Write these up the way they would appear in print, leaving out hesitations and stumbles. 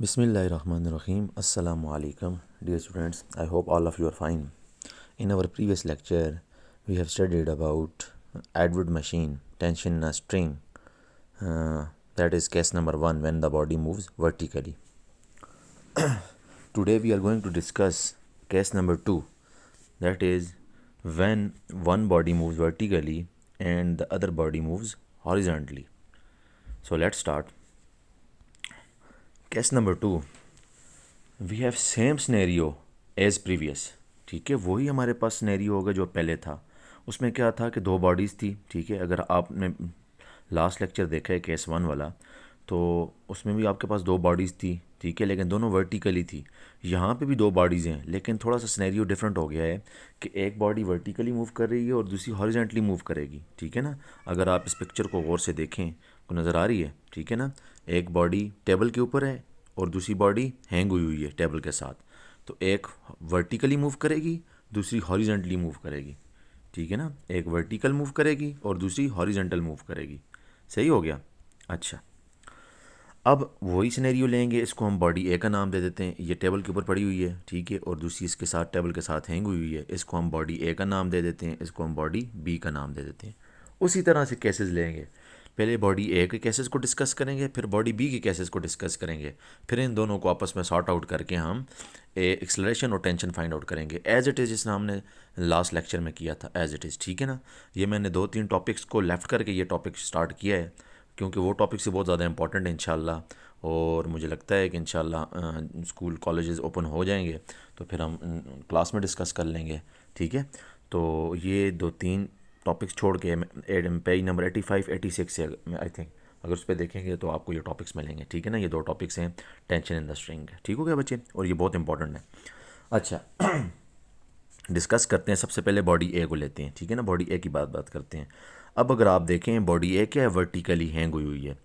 Bismillahirrahmanirrahim. Assalamu alaikum, dear students. I hope all of you are fine. In our previous lecture, we have studied about Atwood machine, tension in a string. That is case number 1 when the body moves vertically. Today we are going to discuss case number 2. That is when one body moves vertically and the other body moves horizontally. So let's start. Case number 2. We have same scenario as previous. ठीक है, वही हमारे पास scenario होगा जो पहले था. उसमें क्या था कि दो बॉडीज़ थी. ठीक है, अगर आपने लास्ट लेक्चर देखा है केस 1 वाला, तो उसमें भी आपके पास दो बॉडीज़ थी. ठीक है, लेकिन दोनों वर्टिकली थी. यहाँ पे भी दो बॉडीज़ हैं, लेकिन थोड़ा सा स्नैरियो डिफरेंट हो गया है कि एक बॉडी वर्टिकली मूव कर रही है और दूसरी हॉरिजॉन्टली मूव करेगी. ठीक है ना, अगर आप इस पिक्चर को गौर से देखें तो नज़र आ रही है. ठीक है ना, एक बॉडी टेबल के ऊपर है और दूसरी बॉडी हैंग हुई हुई है टेबल के साथ. तो एक वर्टिकली मूव करेगी, दूसरी हॉरिजॉन्टली मूव करेगी. ठीक है ना, एक वर्टिकल मूव करेगी और दूसरी हॉरिजॉन्टल मूव करेगी. सही हो गया. अच्छा, अब वही सिनेरियो लेंगे. इसको हम बॉडी ए का नाम दे देते हैं. ये टेबल के ऊपर पड़ी हुई है. ठीक है, और दूसरी इसके साथ टेबल के साथ हैंग हुई हुई है. इसको हम बॉडी ए का नाम दे देते हैं. इसको हम बॉडी बी का नाम दे देते हैं. उसी तरह से केसेस लेंगे. पहले बॉडी ए के केसेस को डिस्कस करेंगे, फिर बॉडी बी के केसेस को डिस्कस करेंगे, फिर इन दोनों को आपस में सॉर्ट आउट करके हम एक्सेलरेशन और टेंशन फाइंड आउट करेंगे एज इट इज़, जिसने हमने लास्ट लेक्चर में किया था एज इट इज़. ठीक है ना, ये मैंने 2-3 टॉपिक्स को लेफ़्ट करके ये टॉपिक स्टार्ट किया है क्योंकि वो टॉपिक से बहुत ज़्यादा इंपॉर्टेंट है इंशाल्लाह. और मुझे लगता है कि इंशाल्लाह स्कूल कॉलेजेस ओपन हो जाएंगे तो फिर हम क्लास में डिस्कस कर लेंगे. ठीक है, तो ये 2-3 टॉपिक्स छोड़ के पेज नंबर 85-86 से आई थिंक अगर उस पर देखेंगे तो आपको ये टॉपिक्स मिलेंगे. ठीक है ना, ये 2 टॉपिक्स हैं टेंशन इन द स्ट्रिंग. ठीक हो गया बच्चे, और ये बहुत इंपॉर्टेंट है. अच्छा, डिस्कस करते हैं. सबसे पहले बॉडी ए को लेते हैं. ठीक है ना, बॉडी ए की बात करते हैं. अब अगर आप देखें बॉडी ए क्या है, वर्टिकली हैंग हुई हुई है.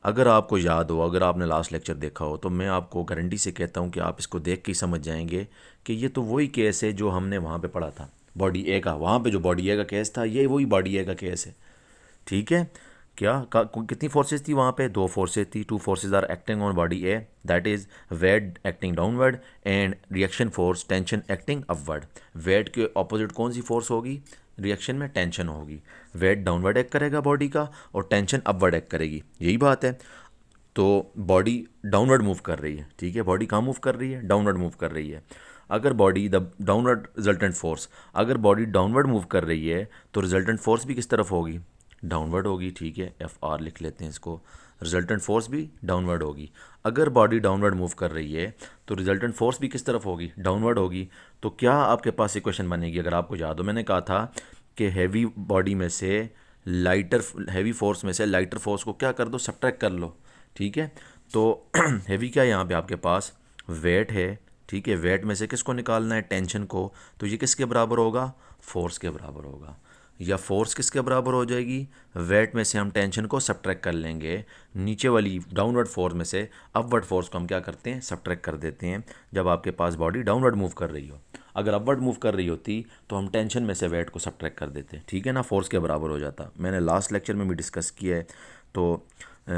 अगर आपको याद हो, अगर आपने लास्ट लेक्चर देखा हो, तो मैं आपको गारंटी से कहता हूँ कि आप इसको देख के ही समझ जाएंगे कि ये तो वही केस है जो हमने वहाँ पे पढ़ा था बॉडी ए का. वहाँ पे जो बॉडी ए का केस था, ये वही बॉडी ए का केस है. ठीक है, कितनी फोर्सेस थी वहाँ पे? 2 फोर्सेस थी. 2 forces are acting on body A, that is weight acting downward and reaction force tension acting upward. Weight के ऑपोजिट कौन सी फोर्स होगी रिएक्शन में? टेंशन होगी. वेट डाउनवर्ड एक्ट करेगा बॉडी का और टेंशन अपवर्ड एक्ट करेगी. यही बात है. तो बॉडी डाउनवर्ड मूव कर रही है. ठीक है, बॉडी कहाँ मूव कर रही है? डाउनवर्ड मूव कर रही है. अगर body the downward resultant force, अगर बॉडी डाउनवर्ड मूव कर रही है तो रिजल्टेंट फोर्स भी किस तरफ होगी? डाउनवर्ड होगी. ठीक है, एफ आर लिख लेते हैं इसको. रिजल्टेंट फोर्स भी डाउनवर्ड होगी. अगर बॉडी डाउनवर्ड मूव कर रही है तो रिजल्टेंट फोर्स भी किस तरफ होगी? डाउनवर्ड होगी. तो क्या आपके पास इक्वेशन बनेगी? अगर आपको याद हो, मैंने कहा था कि हैवी बॉडी में से लाइटर, हैवी फोर्स में से लाइटर फोर्स को क्या कर दो? सब्ट्रैक्ट कर लो. ठीक है, तो हैवी क्या है यहाँ पे आपके पास? वेट है. ठीक है, वेट में से किसको निकालना है? टेंशन को. तो ये किसके बराबर होगा? फोर्स के बराबर होगा. या फोर्स किसके बराबर हो जाएगी? वेट में से हम टेंशन को सब्ट्रैक्ट कर लेंगे. नीचे वाली डाउनवर्ड फोर्स में से अपवर्ड फोर्स को हम क्या करते हैं? सब्ट्रैक्ट कर देते हैं जब आपके पास बॉडी डाउनवर्ड मूव कर रही हो. अगर अपवर्ड मूव कर रही होती तो हम टेंशन में से वेट को सब्ट्रैक्ट कर देते. ठीक है ना, फोर्स के बराबर हो जाता. मैंने लास्ट लेक्चर में भी डिस्कस किया है, तो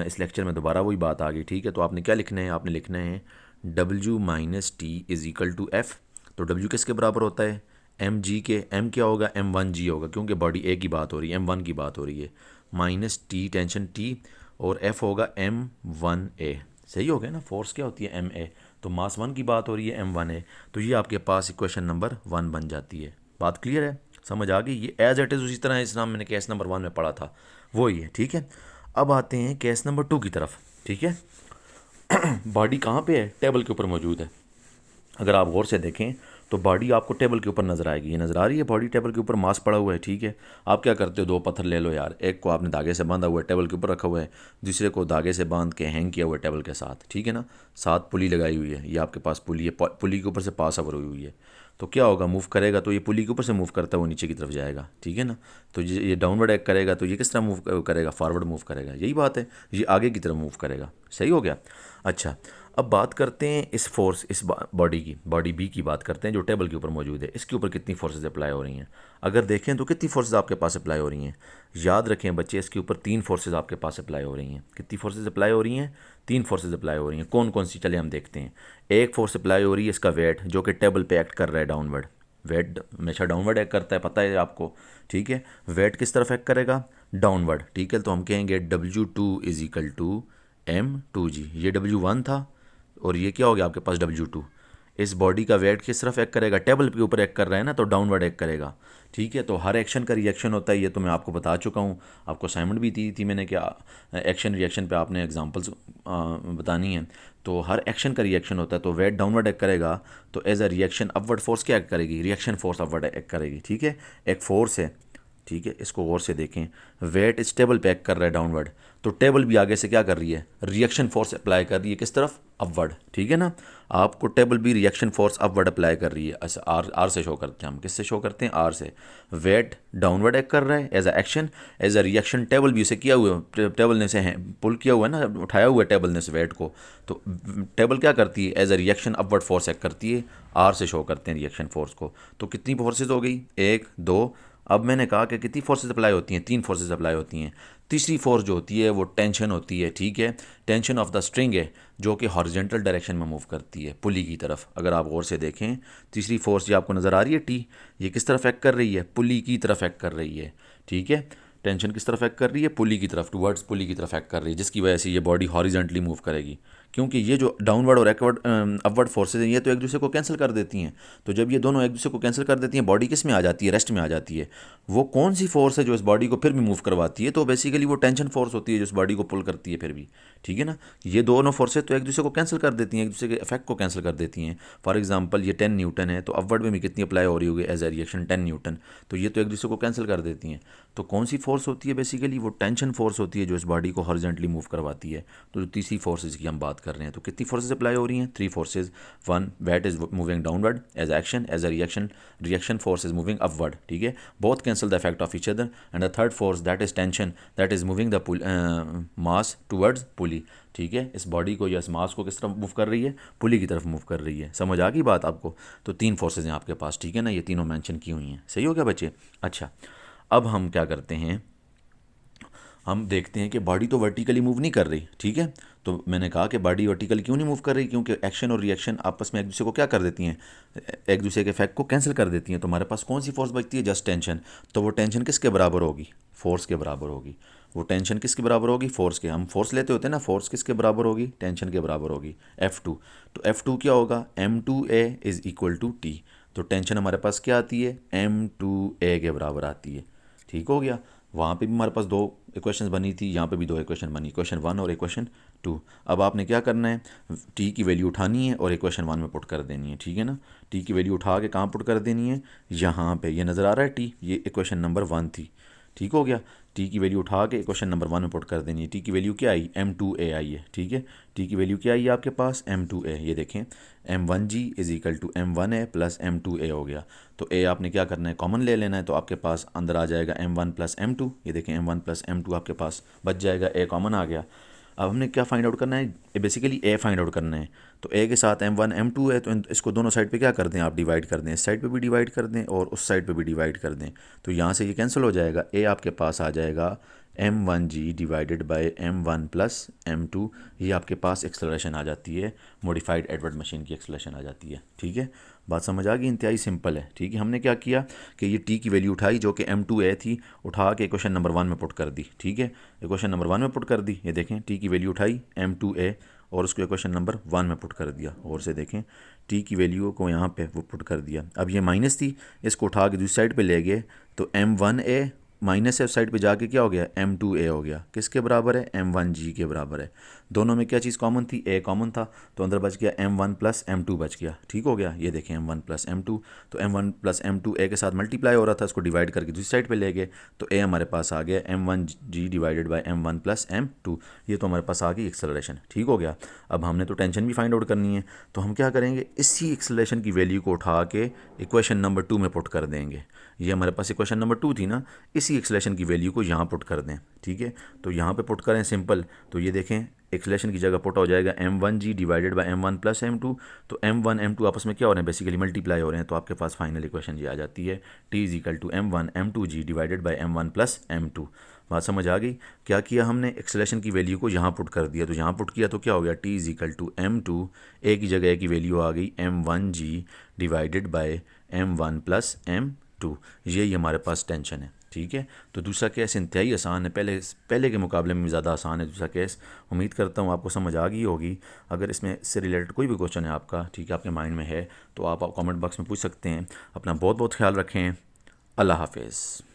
इस लेक्चर में दोबारा वही बात आ गई. ठीक है, तो आपने क्या लिखना है? आपने लिखना है W-T is equal to F. तो W किसके बराबर होता है? एम जी के. एम क्या होगा? M1G होगा, क्योंकि बॉडी ए की बात हो रही है, M1 की बात हो रही है. माइनस टी टेंशन T, और F होगा M1A. सही हो गया ना. फोर्स क्या होती है? MA. तो मास 1 की बात हो रही है, M1A. तो ये आपके पास इक्वेशन नंबर 1 बन जाती है. बात क्लियर है? समझ आ गई? ये एज इट इज़ उसी तरह इस नाम मैंने केस नंबर 1 में पढ़ा था, वही है. ठीक है, अब आते हैं केस नंबर 2 की तरफ. ठीक है, बॉडी कहाँ पे है? टेबल के ऊपर मौजूद है. अगर आप गौर से देखें तो बॉडी आपको टेबल के ऊपर नज़र आएगी. ये नज़र आ रही है बॉडी टेबल के ऊपर, मास पड़ा हुआ है. ठीक है, आप क्या करते हो? 2 पत्थर ले लो यार. एक को आपने धागे से बांधा हुआ है, टेबल के ऊपर रखा हुआ है. दूसरे को धागे से बांध के हैंग किया हुआ है टेबल के साथ. ठीक है ना, साथ पुली लगाई हुई है. ये आपके पास पुली है, पुली के ऊपर से पास ओवर हुई हुई है. तो क्या होगा? मूव करेगा तो ये पुली के ऊपर से मूव करता हुआ नीचे की तरफ जाएगा. ठीक है ना, तो ये डाउनवर्ड एक्ट करेगा तो ये किस तरह मूव करेगा? फॉरवर्ड मूव करेगा. यही बात है, ये आगे की तरफ मूव करेगा. सही हो गया. अच्छा, अब बात करते हैं इस फोर्स, इस बॉडी की, बॉडी बी की बात करते हैं जो टेबल के ऊपर मौजूद है। इसके ऊपर कितनी फोर्सेज अप्लाई हो रही हैं? अगर देखें तो कितनी फोर्सेज आपके पास अप्लाई हो रही हैं? याद रखें बच्चे, इसके ऊपर 3 फोर्सेज आपके पास अप्लाई हो रही हैं। कितनी फोर्सेज अप्लाई हो रही हैं? 3 फोर्सेज अप्लाई हो रही हैं। कौन कौन सी, चले हम देखते हैं। एक फोर्स अप्लाई हो रही है इसका वेट, जो कि टेबल पे एक्ट कर रहा है डाउनवर्ड। वेट हमेशा डाउनवर्ड एक्ट करता है, पता है आपको, ठीक है। वेट किस तरफ एक्ट करेगा? डाउनवर्ड, ठीक है। तो हम कहेंगे W2 = M2G। ये W1 था और ये क्या हो गया आपके पास W2। इस बॉडी का वेट किस तरफ एक्ट करेगा? टेबल के ऊपर एक्ट कर रहा है ना, तो डाउनवर्ड एक्ट करेगा, ठीक है। तो हर एक्शन का रिएक्शन होता है, ये तो मैं आपको बता चुका हूँ। आपको असाइनमेंट भी दी थी मैंने, क्या एक्शन रिएक्शन पे आपने एग्जांपल्स बतानी है। तो हर एक्शन का रिएक्शन होता है, तो वेट डाउनवर्ड एक्ट करेगा, तो as a reaction upward force क्या एक्ट करेगी? रिएक्शन फोर्स अपवर्ड एक्ट करेगी, ठीक है। एक फोर्स है, ठीक है, इसको गौर से देखें। वेट इस टेबल पे एक्ट कर रहा है डाउनवर्ड, तो टेबल भी आगे से क्या कर रही है? रिएक्शन फोर्स अप्लाई कर रही है, किस तरफ? अपवर्ड, ठीक है ना। आपको टेबल भी रिएक्शन फोर्स अपवर्ड अप्लाई कर रही है। ऐसा आर से शो करते हैं हम, किससे शो करते हैं? आर से। वेट डाउनवर्ड एक्ट कर रहा है as a action, as a reaction table भी उसे किया हुआ है, टेबल ने से पुल किया हुआ है ना, उठाया हुआ है टेबल ने से वेट को। तो टेबल क्या करती है? As a reaction upward force act करती है। आर से शो करते हैं रिएक्शन फोर्स को। तो कितनी फोर्सेज हो गई? 1 2। अब मैंने कहा कि कितनी फोर्सेज अप्लाई होती हैं? 3 फोर्सेज अप्लाई होती हैं। तीसरी फोर्स जो होती है वो टेंशन होती है, ठीक है। टेंशन ऑफ द स्ट्रिंग है, जो कि हॉरिजॉन्टल डायरेक्शन में मूव करती है, पुली की तरफ। अगर आप गौर से देखें, तीसरी फोर्स ये आपको नज़र आ रही है टी, ये किस तरफ एक्ट कर रही है? पुली की तरफ एक्ट कर रही है, ठीक है। टेंशन किस तरफ एक्ट कर रही है? पुली की तरफ, टुवर्ड्स पुली की तरफ एक्ट कर रही है, जिसकी वजह से ये बॉडी हॉरिजॉन्टली मूव करेगी। क्योंकि ये जो डाउनवर्ड और अपवर्ड फोर्सेज हैं, ये तो एक दूसरे को कैंसिल कर देती हैं। तो जब ये दोनों एक दूसरे को कैंसिल कर देती हैं, बॉडी किस में आ जाती है? रेस्ट में आ जाती है। वो कौन सी फोर्स है जो इस बॉडी को फिर भी मूव करवाती है? तो बेसिकली वो टेंशन फोर्स होती है जो इस बॉडी को पुल करती है फिर भी, ठीक है ना। ये दोनों फोर्सेज तो एक दूसरे को कैंसिल कर देती हैं, एक दूसरे के इफेक्ट को कैंसिल कर देती हैं। फॉर एग्जांपल ये 10 न्यूटन है, तो अपवर्ड में भी कितनी अप्लाई हो रही होगी एज ए रिएक्शन? 10 न्यूटन। तो ये तो एक दूसरे को कैंसिल कर देती हैं। तो कौन सी फोर्स होती है? बेसिकली वो टेंशन फोर्स होती है जो इस बॉडी को हॉरिजॉन्टली मूव करवाती है। तो जो तीसरी फोर्सेज की हम बात कर रहे हैं, तो कितनी फोर्सेज अप्लाई हो रही हैं? 3 forces. 1, weight is moving downward as action, as a reaction, reaction force is moving upward, ठीक है। Both cancel the effect of each other. And the third force that is tension, that is moving the mass towards pulley, ठीक है। इस body को या इस मास को किस तरफ मूव कर रही है? पुली की तरफ मूव कर रही है। समझ आ गई बात आपको? तो 3 फोर्सेज हैं आपके पास, ठीक है ना, ये तीनों मेंशन की हुई हैं। सही हो गया बच्चे? अच्छा, अब हम क्या करते हैं, हम देखते हैं कि बॉडी तो वर्टिकली मूव नहीं कर रही, ठीक है। तो मैंने कहा कि बॉडी वर्टिकली क्यों नहीं मूव कर रही? क्योंकि एक्शन और रिएक्शन आपस में एक दूसरे को क्या कर देती हैं? एक दूसरे के इफेक्ट को कैंसिल कर देती हैं। तो हमारे पास कौन सी फोर्स बचती है? Just tension. तो वो टेंशन किसके बराबर होगी? फोर्स के बराबर होगी। वो टेंशन किसके बराबर होगी? फोर्स के। हम फोर्स लेते होते हैं ना, फोर्स किसके बराबर होगी? टेंशन के बराबर होगी, F2। तो F2 क्या होगा? M2A = T। तो टेंशन हमारे पास क्या आती है? M2A के बराबर आती है, ठीक हो गया। वहाँ पे भी हमारे पास 2 इक्वेशंस बनी थी, यहाँ पे भी 2 इक्वेशन बनी, इक्वेशन 1 और इक्वेशन 2। अब आपने क्या करना है? टी की वैल्यू उठानी है और इक्वेशन 1 में पुट कर देनी है, ठीक है ना। टी की वैल्यू उठा के कहाँ पुट कर देनी है? यहाँ पे। ये नज़र आ रहा है टी, ये इक्वेशन नंबर 1 थी, ठीक हो गया। टी की वैल्यू उठा के इक्वेशन नंबर 1 में पुट कर देनी है। टी की वैल्यू क्या आई? M2A आई है, ठीक है। टी की वैल्यू क्या आई है आपके पास? M2A। ये देखें, M1G = M1A + M2A हो गया। तो ए आपने क्या करना है? कॉमन ले लेना है। तो आपके पास अंदर आ जाएगा M1 + M2। ये देखें, M1 + M2 आपके पास बच जाएगा, ए कॉमन आ गया। अब हमने क्या फाइंड आउट करना है? बेसिकली ए फाइंड आउट करना है। तो ए के साथ M1 M2 है, तो इसको दोनों साइड पे क्या कर दें आप? डिवाइड कर दें। इस साइड पे भी डिवाइड कर दें और उस साइड पे भी डिवाइड कर दें। तो यहाँ से ये कैंसिल हो जाएगा। ए आपके पास आ जाएगा M1G / M1 + M2। ये आपके पास एक्सेलरेशन आ जाती है, मॉडिफाइड एडवर्ड मशीन की एक्सेलरेशन आ जाती है, ठीक है। बात समझ आ गई? इंतहाई सिंपल है, ठीक है। हमने क्या किया कि ये टी की वैल्यू उठाई जो कि M2A थी, उठा के इक्वेशन नंबर 1 में पुट कर दी, ठीक है। इक्वेशन नंबर 1 में पुट कर दी। ये देखें, टी की वैल्यू उठाई M2A और उसको इक्वेशन नंबर 1 में पुट कर दिया। और से देखें, टी की वैल्यू को यहाँ पे वो पुट कर दिया। अब ये माइनस थी, इसको उठा के दूसरी साइड पे ले गए, तो M1A माइनस से उस साइड पे जाके क्या हो गया? M2A हो गया। किसके बराबर है? M1G के बराबर है। दोनों में क्या चीज़ कॉमन थी? ए कॉमन था, तो अंदर बच गया M1 + M2 बच गया, ठीक हो गया। ये देखें, M1 + M2। तो M1 + M2 ए के साथ मल्टीप्लाई हो रहा था, इसको डिवाइड करके दूसरी साइड पे ले गए, तो ए हमारे पास आ गया M1G / M1 + M2। ये तो हमारे पास आ गई एक्सेलरेशन, ठीक हो गया। अब हमने तो टेंशन भी फाइंड आउट करनी है, तो हम क्या करेंगे? इसी एक्सेलरेशन की वैल्यू को उठा के इक्वेशन नंबर 2 में पुट कर देंगे। ये हमारे पास इक्वेशन नंबर 2 थी ना, इसी एक्सेलरेशन की वैल्यू को यहाँ पुट कर दें, ठीक है। तो यहाँ पे पुट करें सिंपल, तो ये देखें एक्सलेशन की जगह पुट हो जाएगा m1g divided by m1 plus m2। तो m1 m2 आपस में क्या हो रहे हैं, बेसिकली मल्टीप्लाई हो रहे हैं, तो आपके पास फाइनल इक्वेशन ये आ जाती है t is equal to m1 m2g divided by m1 plus m2। बात समझ आ गई? क्या किया हमने, एक्सलेशन की वैल्यू को यहाँ पुट कर दिया, तो यहाँ पुट किया तो क्या हो गया, t is equal to m2, A की जगह की वैल्यू आ गई m1g divided by m1 plus m2। यही हमारे पास टेंशन है, ठीक है। तो दूसरा केस इंतहाई आसान है, पहले के मुकाबले में ज़्यादा आसान है दूसरा केस। उम्मीद करता हूँ आपको समझ आ गई होगी। अगर इसमें से रिलेटेड कोई भी क्वेश्चन है आपका, ठीक है, आपके माइंड में है, तो आप कमेंट बॉक्स में पूछ सकते हैं। अपना बहुत बहुत ख्याल रखें। अल्लाह हाफिज़।